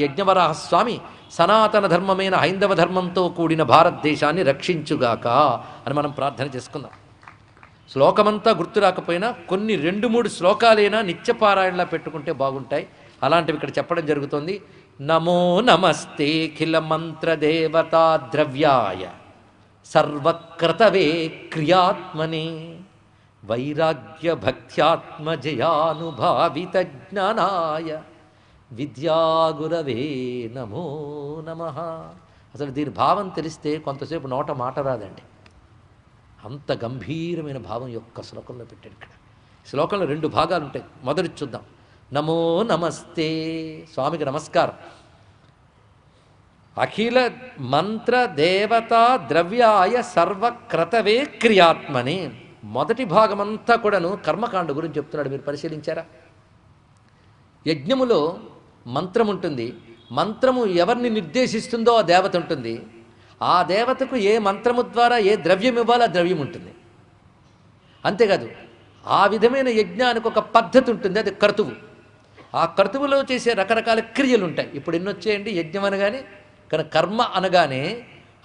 యజ్ఞవరాహస్వామి సనాతన ధర్మమైన హైందవ ధర్మంతో కూడిన భారతదేశాన్ని రక్షించుగాక అని మనం ప్రార్థన చేసుకుందాం. శ్లోకమంతా గుర్తు రాకపోయినా కొన్ని 2-3 శ్లోకాలైనా నిత్యపారాయణలా పెట్టుకుంటే బాగుంటాయి. అలాంటివి ఇక్కడ చెప్పడం జరుగుతుంది. నమో నమస్తే ఖిల మంత్ర దేవతా ద్రవ్యాయ సర్వక్రతవే క్రియాత్మనే వైరాగ్య భక్త్యాత్మజయానుభావిత జ్ఞానాయ విద్యాగురవే నమో నమః. అసలు దీని భావం తెలిస్తే కొంతసేపు నోట మాట రాదండి. అంత గంభీరమైన భావం యొక్క శ్లోకంలో పెట్టాడు. ఇక్కడ శ్లోకంలో 2 భాగాలు ఉంటాయి. మొదటి చూద్దాం. నమో నమస్తే, స్వామికి నమస్కారం. అఖిల మంత్ర దేవతా ద్రవ్యాయ సర్వక్రతవే క్రియాత్మని. మొదటి భాగమంతా కూడాను కర్మకాండ గురించి చెప్తున్నాడు. మీరు పరిశీలించారా? యజ్ఞములో మంత్రం ఉంటుంది. మంత్రము ఎవరిని నిర్దేశిస్తుందో ఆ దేవత ఉంటుంది. ఆ దేవతకు ఏ మంత్రము ద్వారా ఏ ద్రవ్యం ఇవ్వాలో ఆ ద్రవ్యం ఉంటుంది. అంతేకాదు, ఆ విధమైన యజ్ఞానికి ఒక పద్ధతి ఉంటుంది, అది క్రతువు. ఆ క్రతువులో చేసే రకరకాల క్రియలు ఉంటాయి. ఇప్పుడు ఎన్ని వచ్చాయండి యజ్ఞం అనగానే. కానీ కర్మ అనగానే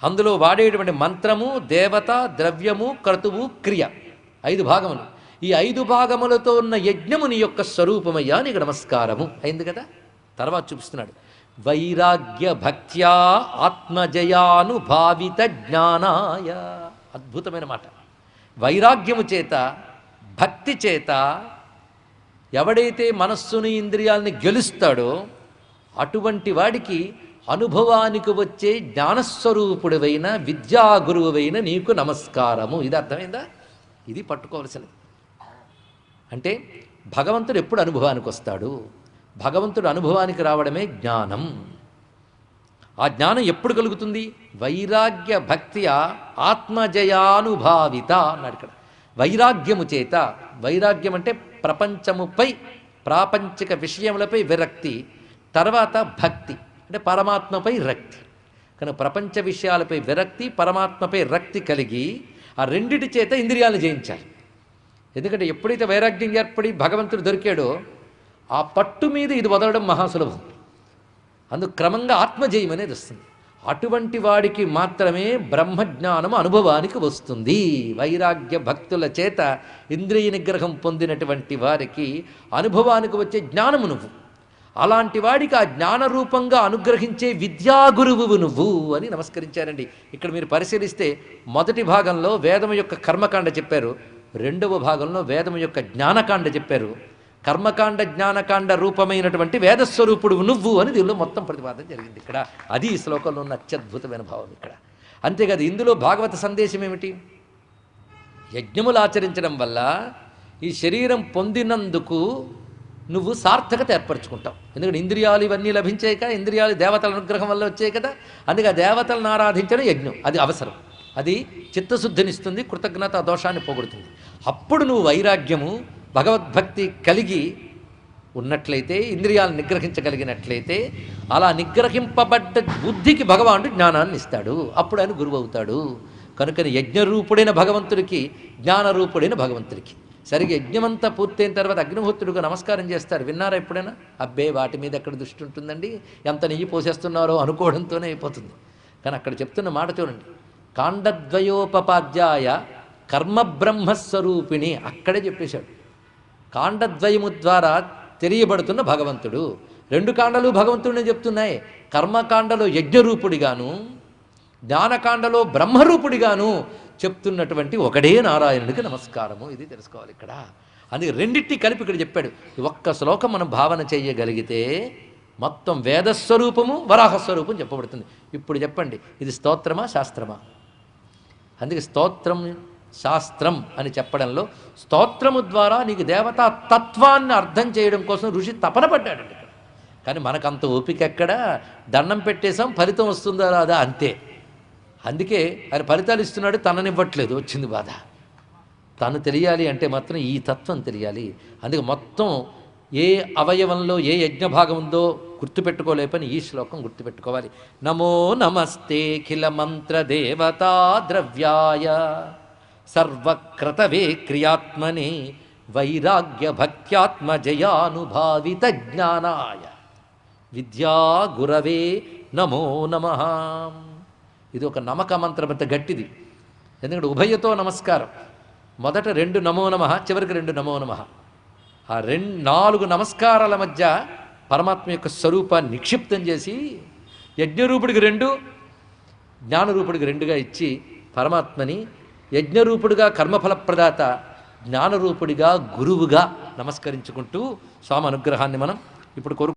అందులో వాడేటువంటి మంత్రము, దేవత, ద్రవ్యము, క్రతువు, క్రియ 5 భాగములు. ఈ 5 భాగములతో ఉన్న యజ్ఞము నీ యొక్క స్వరూపమయ్యా, నీకు నమస్కారము అయింది కదా. తర్వాత చూపిస్తున్నాడు. వైరాగ్య భక్త్యా ఆత్మజయానుభావిత జ్ఞానాయ. అద్భుతమైన మాట. వైరాగ్యము చేత, భక్తి చేత ఎవడైతే మనస్సుని ఇంద్రియాలని గెలుస్తాడో అటువంటి వాడికి అనుభవానికి వచ్చే జ్ఞానస్వరూపుడివైన విద్యాగురువైన నీకు నమస్కారము. ఇది అర్థమైందా? ఇది పట్టుకోవాల్సినది. అంటే భగవంతుడు ఎప్పుడు అనుభవానికి వస్తాడు? భగవంతుడు అనుభవానికి రావడమే జ్ఞానం. ఆ జ్ఞానం ఎప్పుడు కలుగుతుంది? వైరాగ్య భక్త్యా ఆత్మజయానుభావిత అన్నాడు ఇక్కడ. వైరాగ్యము చేత. వైరాగ్యం అంటే ప్రపంచముపై, ప్రాపంచిక విషయములపై విరక్తి. తర్వాత భక్తి అంటే పరమాత్మపై రక్తి. కానీ ప్రపంచ విషయాలపై విరక్తి, పరమాత్మపై రక్తి కలిగి ఆ రెండిటి చేత ఇంద్రియాలను జయించాలి. ఎందుకంటే ఎప్పుడైతే వైరాగ్యం ఏర్పడి భగవంతుడు దొరికాడో ఆ పట్టు మీద ఇది వదలడం మహాసులభం. అందుకు క్రమంగా ఆత్మజయం అనేది వస్తుంది. అటువంటి వాడికి మాత్రమే బ్రహ్మజ్ఞానము అనుభవానికి వస్తుంది. వైరాగ్య భక్తుల చేత ఇంద్రియ నిగ్రహం పొందినటువంటి వారికి అనుభవానికి వచ్చే జ్ఞానము నువ్వు. అలాంటి వాడికి ఆ జ్ఞానరూపంగా అనుగ్రహించే విద్యాగురువు నువ్వు అని నమస్కరించారండి. ఇక్కడ మీరు పరిశీలిస్తే మొదటి భాగంలో వేదము యొక్క కర్మకాండ చెప్పారు, 2వ భాగంలో వేదము యొక్క జ్ఞానకాండ చెప్పారు. కర్మకాండ జ్ఞానకాండ రూపమైనటువంటి వేదస్వరూపుడు నువ్వు అని దీనిలో మొత్తం ప్రతిపాదన జరిగింది ఇక్కడ. అది ఈ శ్లోకంలో ఉన్న అత్యద్భుతమైన భావం ఇక్కడ. అంతేకాదు, ఇందులో భాగవత సందేశం ఏమిటి? యజ్ఞములు ఆచరించడం వల్ల ఈ శరీరం పొందినందుకు నువ్వు సార్థకత ఏర్పరచుకుంటావు. ఎందుకంటే ఇంద్రియాలు ఇవన్నీ లభించాయి కదా, ఇంద్రియాలు దేవతల అనుగ్రహం వల్ల వచ్చాయి కదా. అందుకే ఆ దేవతలను ఆరాధించడం యజ్ఞం. అది అవసరం. అది చిత్తశుద్ధినిస్తుంది, కృతజ్ఞత దోషాన్ని పోగొడుతుంది. అప్పుడు నువ్వు వైరాగ్యము, భగవద్భక్తి కలిగి ఉన్నట్లయితే, ఇంద్రియాలను నిగ్రహించగలిగినట్లయితే, అలా నిగ్రహింపబడ్డ బుద్ధికి భగవానుడు జ్ఞానాన్ని ఇస్తాడు. అప్పుడు ఆయన గురువు అవుతాడు. కనుకని యజ్ఞరూపుడైన భగవంతుడికి, జ్ఞానరూపుడైన భగవంతుడికి సరిగ్గా యజ్ఞమంతా పూర్తయిన తర్వాత అగ్నిహోత్రుడిగా నమస్కారం చేస్తారు. విన్నారా ఎప్పుడైనా? అబ్బే, వాటి మీద ఎక్కడ దృష్టి ఉంటుందండి, ఎంత నెయ్యి పోసేస్తున్నారో అనుకోవడంతోనే అయిపోతుంది. కానీ అక్కడ చెప్తున్న మాట చూడండి. కాండద్వయోపపాధ్యాయ కర్మబ్రహ్మస్వరూపిణి. అక్కడే చెప్పేశాడు. కాండద్వయము ద్వారా తెలియబడుతున్న భగవంతుడు. 2 కాండలు భగవంతుడినే చెప్తున్నాయి. కర్మకాండలో యజ్ఞరూపుడిగాను, జ్ఞానకాండలో బ్రహ్మరూపుడిగాను చెప్తున్నటువంటి ఒకడే నారాయణుడికి నమస్కారము. ఇది తెలుసుకోవాలి ఇక్కడ. అందుకే రెండింటినీ కలిపి ఇక్కడ చెప్పాడు. ఒక్క శ్లోకం మనం భావన చేయగలిగితే మొత్తం వేదస్వరూపము, వరాహస్వరూపం చెప్పబడుతుంది. ఇప్పుడు చెప్పండి, ఇది స్తోత్రమా శాస్త్రమా? అందుకే స్తోత్రం శాస్త్రం అని చెప్పడంలో స్తోత్రము ద్వారా నీకు దేవతా తత్వాన్ని అర్థం చేయడం కోసం ఋషి తపన పడ్డాడండి ఇక్కడ. కానీ మనకంత ఓపిక ఎక్కడ? దండం పెట్టేశాం, ఫలితం వస్తుందా రాదా అంతే. అందుకే ఆయన ఫలితాలు ఇస్తున్నాడు, తననివ్వట్లేదు. వచ్చింది బాధ. తను తెలియాలి అంటే మాత్రం ఈ తత్వం తెలియాలి. అందుకే మొత్తం ఏ అవయవంలో ఏ యజ్ఞభాగం ఉందో గుర్తుపెట్టుకోలేపని ఈ శ్లోకం గుర్తుపెట్టుకోవాలి. నమో నమస్తే ఖిల మంత్ర దేవతా ద్రవ్యాయ సర్వక్రతవే క్రియాత్మనే వైరాగ్య భక్త్యాత్మజయానుభావిత జ్ఞానాయ. విద్యా గురవే నమో నమః. ఇది ఒక నమక మంత్రం, అంత గట్టిది. ఎందుకంటే ఉభయతో నమస్కారం. మొదట 2 నమో నమః, చివరికి 2 నమో నమః. ఆ 4 నమస్కారాల మధ్య పరమాత్మ యొక్క స్వరూపాన్ని నిక్షిప్తం చేసి యజ్ఞరూపుడికి 2, జ్ఞానరూపుడికి 2గా ఇచ్చి పరమాత్మని యజ్ఞరూపుడిగా కర్మఫలప్రదాత, జ్ఞానరూపుడిగా గురువుగా నమస్కరించుకుంటూ స్వామి అనుగ్రహాన్ని మనం ఇప్పుడు